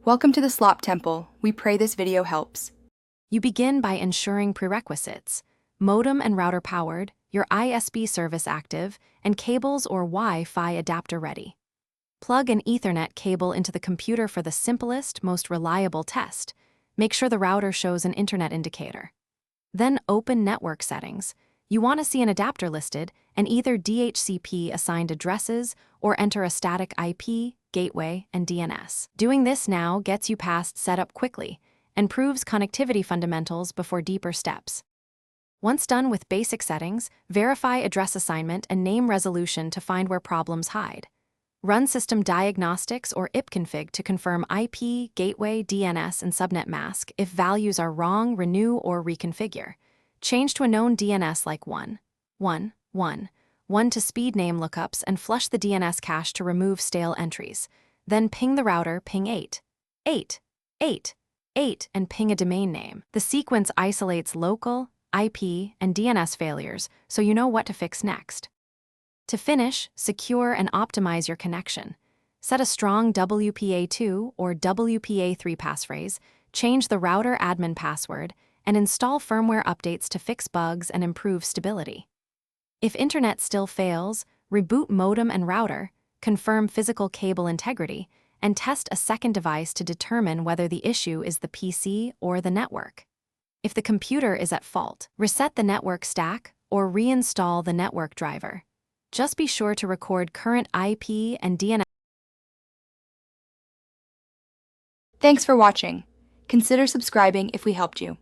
Welcome to the Slop Temple. We pray this video helps. You begin by ensuring prerequisites: modem and router powered, your ISP service active, and cables or Wi-Fi adapter ready. Plug an Ethernet cable into the computer for the simplest, most reliable test. Make sure the router shows an internet indicator. Then open network settings. You want to see an adapter listed and either DHCP assigned addresses or enter a static IP, gateway, and DNS. Doing this now gets you past setup quickly and proves connectivity fundamentals before deeper steps. Once done with basic settings, verify address assignment and name resolution to find where problems hide. Run system diagnostics or ipconfig to confirm IP, gateway, DNS, and subnet mask. If values are wrong, renew or reconfigure. Change to a known DNS like 1 to speed name lookups and flush the DNS cache to remove stale entries. Then ping the router, ping 8, and ping a domain name. The sequence isolates local, IP, and DNS failures, so you know what to fix next. To finish, secure and optimize your connection. Set a strong WPA2 or WPA3 passphrase, change the router admin password, and install firmware updates to fix bugs and improve stability. If internet still fails, reboot modem and router, confirm physical cable integrity, and test a second device to determine whether the issue is the PC or the network. If the computer is at fault, reset the network stack or reinstall the network driver. Just be sure to record current IP and DNS. Thanks for watching. Consider subscribing if we helped you.